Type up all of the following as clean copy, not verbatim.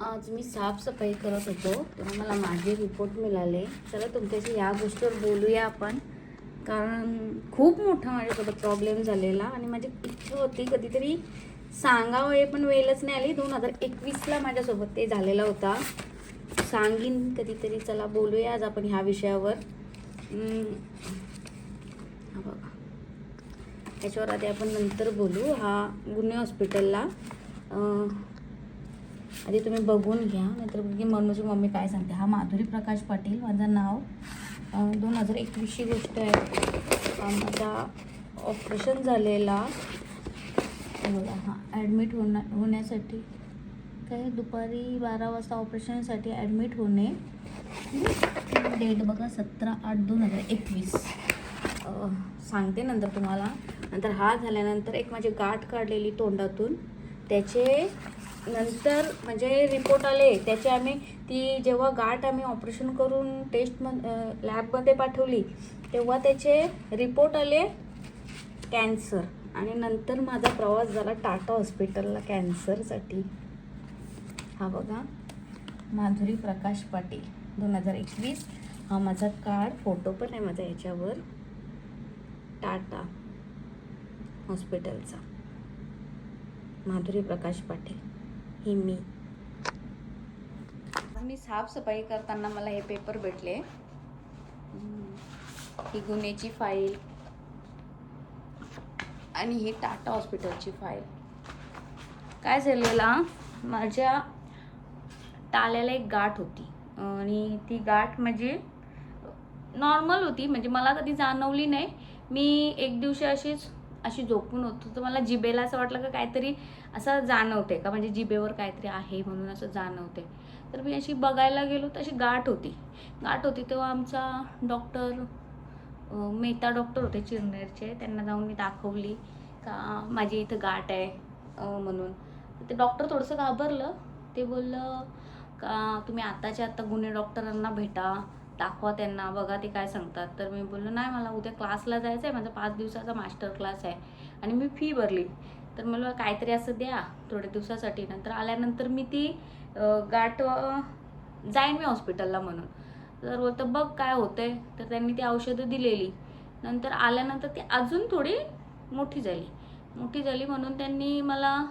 आज मी साफसफाई करत होतो तेव्हा मला माझे रिपोर्ट मिळाले. चला तुमच्याशी या गोष्टीवर बोलूया आपण, कारण खूप मोठा माझ्यासोबत प्रॉब्लेम झालेला आणि माझी इच्छा होती कधीतरी सांगावं, हे पण वेळच नाही आली. 2021ला माझ्यासोबत ते झालेला होता. सांगीन कधीतरी. चला बोलूया आज आपण ह्या विषयावर. हा बघा, याच्यावर आधी आपण नंतर बोलू. हा गुन्हे हॉस्पिटलला आधी तुम्ही बघून घ्या, नाहीतर की मनूची मम्मी काय सांगते. हा माधुरी प्रकाश पाटील माझं नाव. 2021ची गोष्ट आहे. माझा ऑपरेशन झालेला. हां, ॲडमिट होण्यासाठी काय दुपारी 12 वाजता ऑपरेशनसाठी ॲडमिट होणे. डेट बघा 17/8/2021. सांगते नंतर तुम्हाला. नंतर हा झाल्यानंतर एक माझी गाठ काढलेली तोंडातून, त्याचे नंतर म्हणजे रिपोर्ट आले त्याचे. आम्ही ती जेव्हा गाठ आम्ही ऑपरेशन करून लॅबमध्ये पाठवली तेव्हा त्याचे रिपोर्ट आले कॅन्सर. आणि नंतर माझा प्रवास झाला टाटा हॉस्पिटलला कॅन्सरसाठी. हा बघा, माधुरी प्रकाश पाटील 2021. हा माझा कार्ड, फोटो पण आहे माझा याच्यावर, टाटा हॉस्पिटलचा. माधुरी प्रकाश पाटील ही मी साफसफाई करताना मला हे पेपर भेटले. ही गुन्ह्याची फाईल आणि ही टाटा हॉस्पिटलची फाईल. काय झालेला, माझ्या टाळ्याला एक गाठ होती आणि ती गाठ म्हणजे नॉर्मल होती, म्हणजे मला कधी जाणवली नाही. मी एक दिवशी अशी झोपून होतो तर मला जिभेला असं वाटलं का काहीतरी असं जाणवते का, म्हणजे जिभेवर काहीतरी आहे म्हणून असं जाणवते. तर मी अशी बघायला गेलो तर अशी गाठ होती. तेव्हा आमचा डॉक्टर मेहता डॉक्टर होते चिरनेरचे, त्यांना जाऊन मी दाखवली का माझी इथं गाठ आहे म्हणून. ते डॉक्टर थोडंसं घाबरलं. ते बोललं का तुम्ही आत्ताच्या आत्ता गुन्हे डॉक्टरांना भेटा, दाखवा त्यांना, बघा ते काय सांगतात. तर मी बोललो नाही, मला उद्या क्लासला जायचं आहे, माझा 5 दिवसाचा मास्टर क्लास आहे आणि मी फी भरली. तर मला काहीतरी असं द्या थोड्या दिवसासाठी, नंतर आल्यानंतर मी ती गाठ जाईन मी हॉस्पिटलला म्हणून. तर बोलतं बघ काय होतंय. तर त्यांनी ती औषधं दिलेली. नंतर आल्यानंतर ती अजून थोडी मोठी झाली म्हणून त्यांनी मला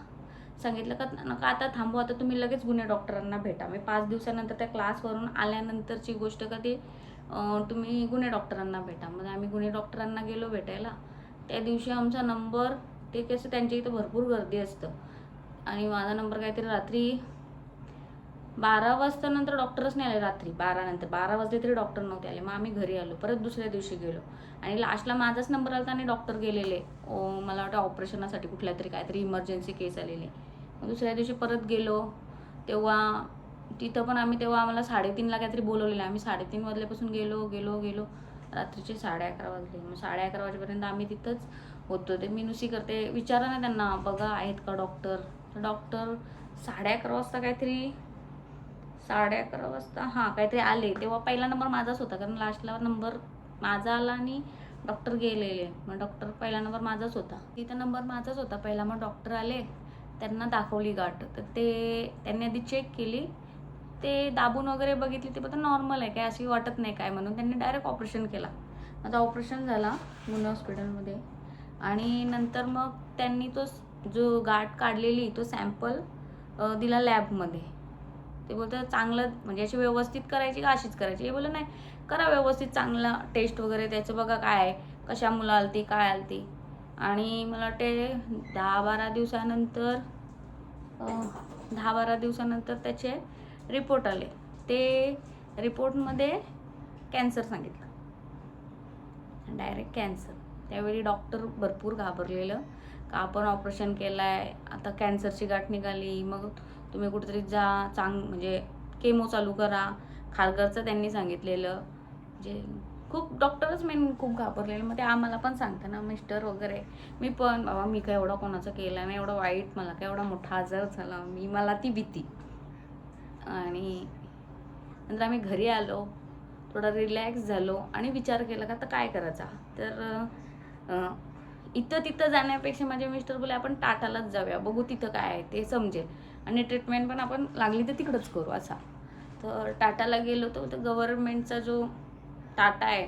सांगितलं का नका आता थांबू, आता तुम्ही लगेच गुन्हे डॉक्टरांना भेटा. मी 5 दिवसानंतर त्या क्लासवरून आल्यानंतरची गोष्ट का ती तुम्ही गुन्हे डॉक्टरांना भेटा. मग आम्ही गुन्हे डॉक्टरांना गेलो भेटायला. त्या दिवशी आमचा नंबर, ते कसं त्यांच्या इथं भरपूर गर्दी असतं आणि माझा नंबर काहीतरी रात्री 12 वाजता नंतर डॉक्टरच नाही आले. रात्री 12 नंतर 12 वाजले तरी डॉक्टर नव्हते आले. मग आम्ही घरी आलो. परत दुसऱ्या दिवशी गेलो आणि लास्टला माझाच नंबर आला आणि डॉक्टर गेलेले मला वाटतं ऑपरेशनासाठी, कुठल्या तरी काहीतरी इमर्जन्सी केस आलेली. मग दुसऱ्या दिवशी परत गेलो तेव्हा तिथं पण तेव्हा आम्हाला 3:30ला काहीतरी बोलवलेलं. आम्ही 3:30 वाजल्यापासून गेलो रात्रीचे 11:30 वाजले. मग 11:30 वाजेपर्यंत आम्ही तिथंच होतो. ते मी नुसती करते, विचारा ना त्यांना बघा आहेत का डॉक्टर. तर डॉक्टर 11:30 वाजता काहीतरी 11:30 वाजता काहीतरी आले. तेव्हा पहिला नंबर माझाच होता, कारण लास्टला नंबर माझा आला आणि डॉक्टर गेलेले. मग डॉक्टर पहिला नंबर माझाच होता, तिथं नंबर माझाच होता पहिला. मग डॉक्टर आले, त्यांना दाखवली गाठ. तर त्यांनी आधी चेक केली, ते दाबून वगैरे बघितली, ते बघा नॉर्मल आहे, काय अशी वाटत नाही काय म्हणून त्यांनी डायरेक्ट ऑपरेशन केला. माझं ऑपरेशन झाला गुन्हे हॉस्पिटलमध्ये. आणि नंतर मग त्यांनी तो जो गाठ काढलेली तो सॅम्पल दिला लॅबमध्ये. ते बोलतं चांगलं म्हणजे अशी व्यवस्थित करायची का अशीच करायची. हे बोललं नाही, करा व्यवस्थित, चांगला टेस्ट वगैरे त्याचं बघा काय आहे, कशा मुलं आलती काय आलती. आणि मला वाटते 10-12 दिवसानंतर त्याचे रिपोर्ट आले. ते रिपोर्टमध्ये कॅन्सर सांगितलं, डायरेक्ट कॅन्सर. त्यावेळी डॉक्टर भरपूर घाबरलेलं का आपण ऑपरेशन केलं आहे, आता कॅन्सरची गाठ निघाली, मग तुम्ही कुठेतरी जा, म्हणजे केमो चालू करा, खारघरचं त्यांनी सांगितलेलं. म्हणजे खूप डॉक्टरच खूप घाबरलेलं. मग ते आम्हाला पण सांगते ना मिस्टर वगैरे. मी पण बाबा मी काय एवढा कोणाचं केलं नाही, एवढं वाईट, मला काय एवढा मोठा आजार झाला, मला ती भीती. आणि नंतर आम्ही घरी आलो, थोडा रिलॅक्स झालो आणि विचार केला का आता काय करायचा. तर इथं तिथं जाण्यापेक्षा माझे मिस्टर बोले आपण टाटालाच जाऊया, बघू तिथं काय आहे ते समजेल. आणि ट्रीटमेंट पण आपण लागली तर तिकडंच करू असा. तर टाटाला गेलो तर गव्हर्नमेंटचा जो टाटा आहे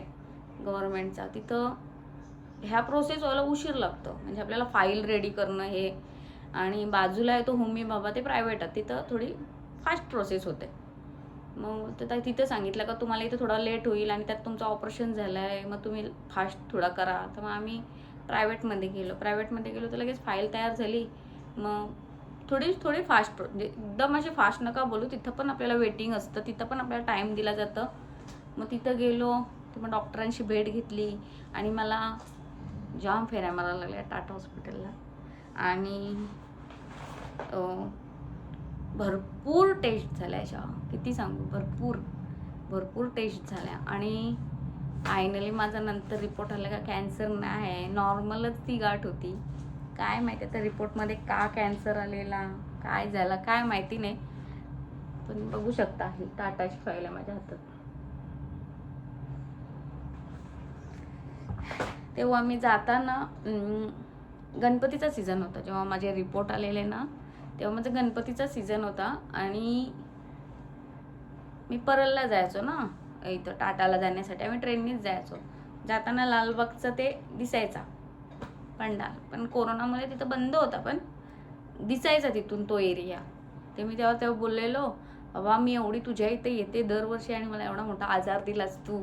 गव्हर्नमेंटचा, तिथं ह्या प्रोसेस व्हायला उशीर लागतो. म्हणजे आपल्याला फाईल रेडी करणं हे, आणि बाजूला आहे तो होमी बाबा, ते प्रायव्हेट आहे, तिथं थोडी फास्ट प्रोसेस होते. मग तर तिथं सांगितलं का तुम्हाला इथं थोडा लेट होईल आणि त्यात तुमचं ऑपरेशन झालं आहे, मग तुम्ही फास्ट थोडा करा. तर मग आम्ही प्रायव्हेटमध्ये गेलो तर लगेच फाईल तयार झाली. मग थोडी फास्ट म्हणजे एकदम अशी फास्ट नका बोलू, तिथं पण आपल्याला वेटिंग असतं, तिथं पण आपल्याला टाईम दिला जातं. मग तिथं गेलो तर मग डॉक्टरांशी भेट घेतली आणि मला जाम फेऱ्या मारायला लागल्या टाटा हॉस्पिटलला. आणि भरपूर टेस्ट झाल्या अशा, किती सांगू, भरपूर टेस्ट झाल्या. आणि फायनली माझा नंतर रिपोर्ट आला का कॅन्सर नाही आहे, नॉर्मलच ती गाठ होती. काय माहिती त्या रिपोर्टमध्ये का कॅन्सर आलेला, काय झालं काय माहिती नाही. पण बघू शकता ही टाटाची फाईल आहे माझ्या हातात. तेव्हा मी जाताना गणपतीचा सीझन होता, जेव्हा माझे रिपोर्ट आलेले ना तेव्हा माझा गणपतीचा सीझन होता. आणि मी परलला जायचो ना इथं टाटाला जाण्यासाठी, आम्ही ट्रेननीच जायचो. जाताना लालबागचं ते दिसायचा पंडाल, पण कोरोनामुळे तिथं बंद होता, पण दिसायचा तिथून तो एरिया. ते मी तेव्हा बोललेलो, बाबा मी एवढी तुझ्या इथे येते दरवर्षी आणि मला एवढा मोठा आजार दिलास तू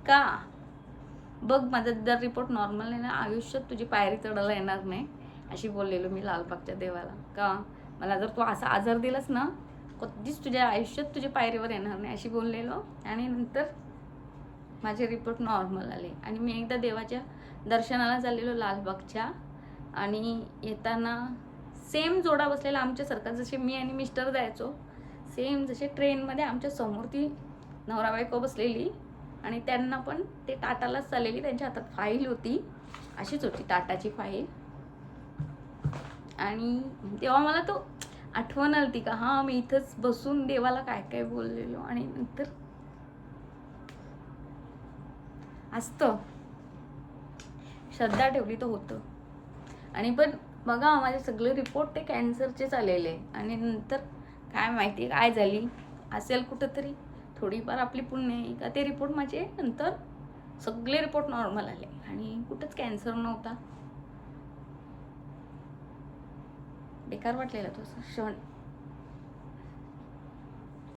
का? बघ माझा जर रिपोर्ट नॉर्मल आहे ना, आयुष्यात तुझी पायरी चढायला येणार नाही, अशी बोललेलो मी लालबागच्या देवाला. का मला जर तू असा आजार दिलास ना, कधीच तुझ्या आयुष्यात तुझ्या पायरीवर येणार नाही, अशी बोललेलो. आणि नंतर माझे रिपोर्ट नॉर्मल आले. आणि मी एकदा देवाच्या दर्शनाला चाललेलो लालबागच्या, आणि येताना सेम जोडा बसलेला आमच्यासारखा, जसे मी आणि मिस्टर जायचो सेम, जसे ट्रेनमध्ये आमच्या समोर ती नवरा बायको बसलेली आणि त्यांना पण ते टाटालाच चाललेली, त्यांच्या हातात फाईल होती, अशीच होती टाटाची फाईल. आणि तेव्हा मला तो आठवण आली का हां मी इथंच बसून देवाला काय काय बोललेलो. आणि नंतर असतं, श्रद्धा ठेवली तर होतं. आणि पण बघा माझे सगळे रिपोर्ट ते कॅन्सरचेच आलेले. आणि नंतर काय माहिती काय झाली असेल कुठंतरी, थोडीफार आपली पुण्य आहे का ते रिपोर्ट माझे नंतर सगळे रिपोर्ट नॉर्मल आले आणि कुठंच कॅन्सर नव्हता. बेकार वाटलेला तो क्षण.